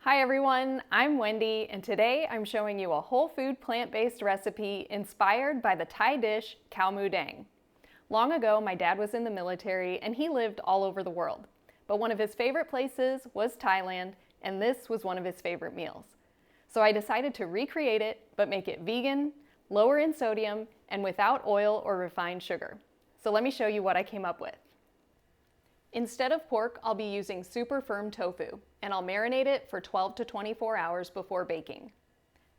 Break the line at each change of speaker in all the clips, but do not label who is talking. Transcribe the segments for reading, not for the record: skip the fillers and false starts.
Hi everyone, I'm Wendy, and today I'm showing you a whole food plant-based recipe inspired by the Thai dish Khao Moo Dang. Long ago, my dad was in the military and he lived all over the world. But one of his favorite places was Thailand, and this was one of his favorite meals. So I decided to recreate it, but make it vegan, lower in sodium, and without oil or refined sugar. So let me show you what I came up with. Instead of pork, I'll be using super firm tofu, and I'll marinate it for 12 to 24 hours before baking.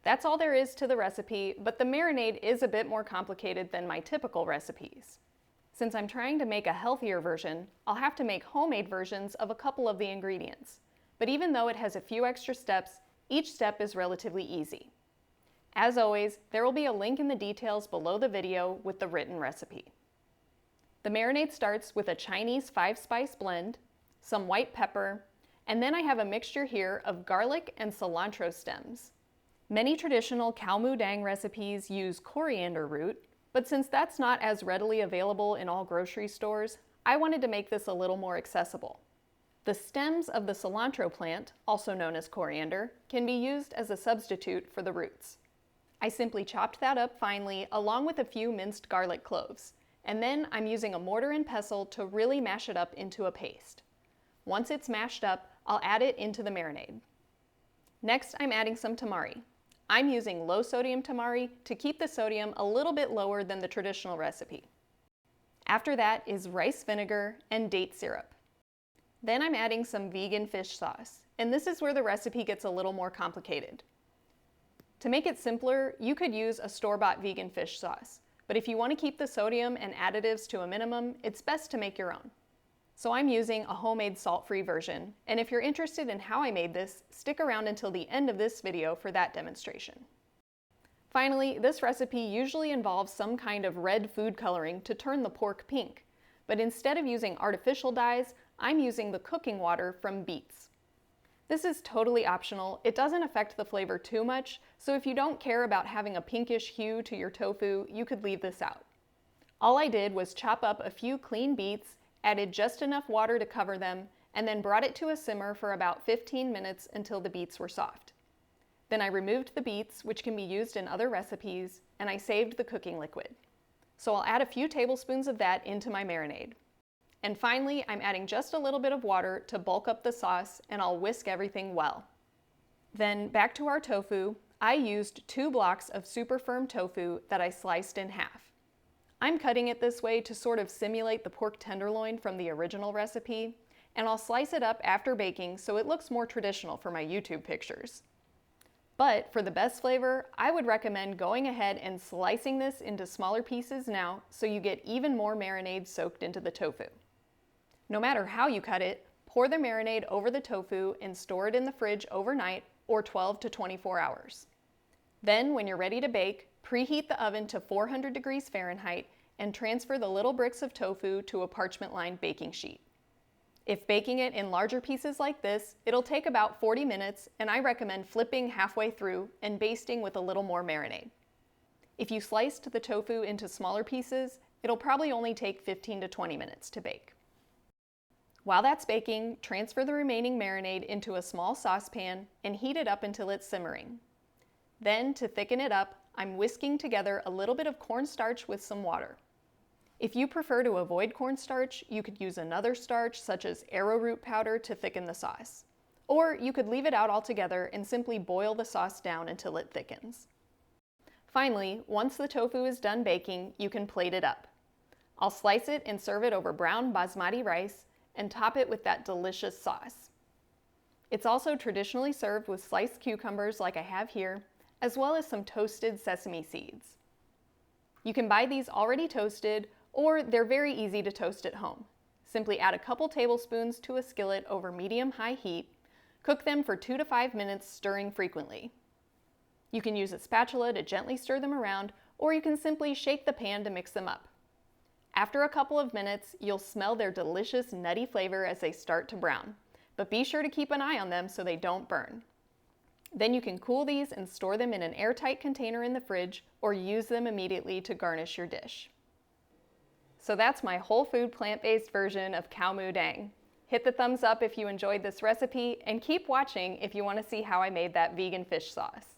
That's all there is to the recipe, but the marinade is a bit more complicated than my typical recipes. Since I'm trying to make a healthier version, I'll have to make homemade versions of a couple of the ingredients. But even though it has a few extra steps, each step is relatively easy. As always, there will be a link in the details below the video with the written recipe. The marinade starts with a Chinese 5-spice blend, some white pepper, and then I have a mixture here of garlic and cilantro stems. Many traditional Khao Moo Dang recipes use coriander root, but since that's not as readily available in all grocery stores, I wanted to make this a little more accessible. The stems of the cilantro plant, also known as coriander, can be used as a substitute for the roots. I simply chopped that up finely along with a few minced garlic cloves. And then I'm using a mortar and pestle to really mash it up into a paste. Once it's mashed up, I'll add it into the marinade. Next, I'm adding some tamari. I'm using low sodium tamari to keep the sodium a little bit lower than the traditional recipe. After that is rice vinegar and date syrup. Then I'm adding some vegan fish sauce, and this is where the recipe gets a little more complicated. To make it simpler, you could use a store-bought vegan fish sauce. But if you want to keep the sodium and additives to a minimum, it's best to make your own. So I'm using a homemade salt-free version, and if you're interested in how I made this, stick around until the end of this video for that demonstration. Finally, this recipe usually involves some kind of red food coloring to turn the pork pink, but instead of using artificial dyes, I'm using the cooking water from beets. This is totally optional. It doesn't affect the flavor too much, so if you don't care about having a pinkish hue to your tofu, you could leave this out. All I did was chop up a few clean beets, added just enough water to cover them, and then brought it to a simmer for about 15 minutes until the beets were soft. Then I removed the beets, which can be used in other recipes, and I saved the cooking liquid. So I'll add a few tablespoons of that into my marinade. And finally, I'm adding just a little bit of water to bulk up the sauce, and I'll whisk everything well. Then back to our tofu, I used 2 blocks of super firm tofu that I sliced in half. I'm cutting it this way to sort of simulate the pork tenderloin from the original recipe, and I'll slice it up after baking so it looks more traditional for my YouTube pictures. But for the best flavor, I would recommend going ahead and slicing this into smaller pieces now so you get even more marinade soaked into the tofu. No matter how you cut it, pour the marinade over the tofu and store it in the fridge overnight or 12 to 24 hours. Then, when you're ready to bake, preheat the oven to 400 degrees Fahrenheit and transfer the little bricks of tofu to a parchment-lined baking sheet. If baking it in larger pieces like this, it'll take about 40 minutes, and I recommend flipping halfway through and basting with a little more marinade. If you sliced the tofu into smaller pieces, it'll probably only take 15 to 20 minutes to bake. While that's baking, transfer the remaining marinade into a small saucepan and heat it up until it's simmering. Then, to thicken it up, I'm whisking together a little bit of cornstarch with some water. If you prefer to avoid cornstarch, you could use another starch such as arrowroot powder to thicken the sauce. Or you could leave it out altogether and simply boil the sauce down until it thickens. Finally, once the tofu is done baking, you can plate it up. I'll slice it and serve it over brown basmati rice and top it with that delicious sauce. It's also traditionally served with sliced cucumbers like I have here, as well as some toasted sesame seeds. You can buy these already toasted, or they're very easy to toast at home. Simply add a couple tablespoons to a skillet over medium-high heat, cook them for 2 to 5 minutes, stirring frequently. You can use a spatula to gently stir them around, or you can simply shake the pan to mix them up. After a couple of minutes, you'll smell their delicious nutty flavor as they start to brown, but be sure to keep an eye on them so they don't burn. Then you can cool these and store them in an airtight container in the fridge or use them immediately to garnish your dish. So that's my whole food plant-based version of Khao Moo Dang. Hit the thumbs up if you enjoyed this recipe, and keep watching if you want to see how I made that vegan fish sauce.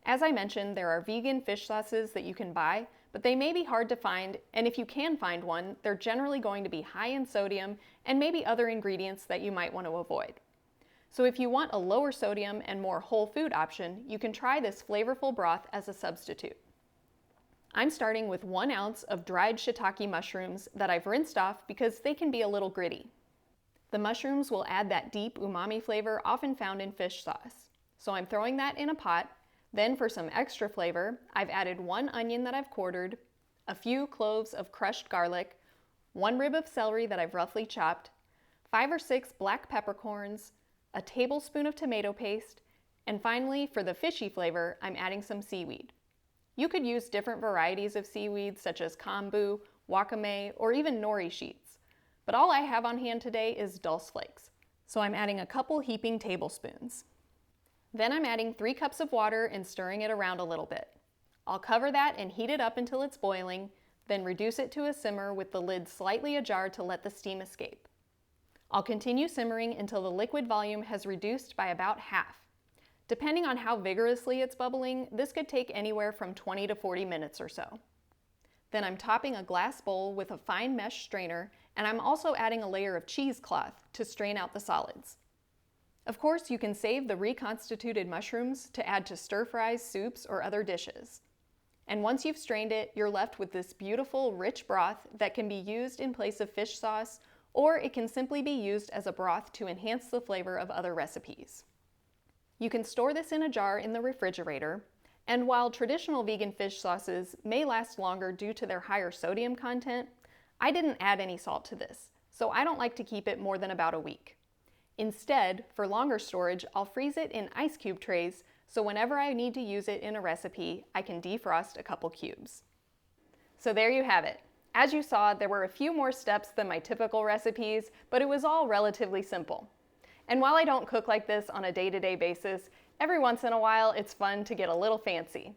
As I mentioned, there are vegan fish sauces that you can buy, but they may be hard to find, and if you can find one, they're generally going to be high in sodium and maybe other ingredients that you might want to avoid. So if you want a lower sodium and more whole food option, you can try this flavorful broth as a substitute. I'm starting with 1 ounce of dried shiitake mushrooms that I've rinsed off because they can be a little gritty. The mushrooms will add that deep umami flavor often found in fish sauce. So I'm throwing that in a pot. Then for some extra flavor, I've added 1 onion that I've quartered, a few cloves of crushed garlic, 1 rib of celery that I've roughly chopped, 5 or 6 black peppercorns, a tablespoon of tomato paste, and finally, for the fishy flavor, I'm adding some seaweed. You could use different varieties of seaweed such as kombu, wakame, or even nori sheets. But all I have on hand today is dulse flakes, so I'm adding a couple heaping tablespoons. Then I'm adding 3 cups of water and stirring it around a little bit. I'll cover that and heat it up until it's boiling, then reduce it to a simmer with the lid slightly ajar to let the steam escape. I'll continue simmering until the liquid volume has reduced by about half. Depending on how vigorously it's bubbling, this could take anywhere from 20 to 40 minutes or so. Then I'm topping a glass bowl with a fine mesh strainer, and I'm also adding a layer of cheesecloth to strain out the solids. Of course, you can save the reconstituted mushrooms to add to stir fries, soups, or other dishes. And once you've strained it, you're left with this beautiful, rich broth that can be used in place of fish sauce, or it can simply be used as a broth to enhance the flavor of other recipes. You can store this in a jar in the refrigerator, and while traditional vegan fish sauces may last longer due to their higher sodium content, I didn't add any salt to this, so I don't like to keep it more than about a week. Instead, for longer storage, I'll freeze it in ice cube trays, so whenever I need to use it in a recipe, I can defrost a couple cubes. So there you have it. As you saw, there were a few more steps than my typical recipes, but it was all relatively simple. And while I don't cook like this on a day-to-day basis, every once in a while it's fun to get a little fancy.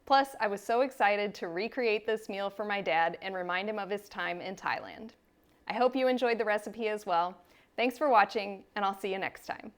Plus, I was so excited to recreate this meal for my dad and remind him of his time in Thailand. I hope you enjoyed the recipe as well. Thanks for watching, and I'll see you next time.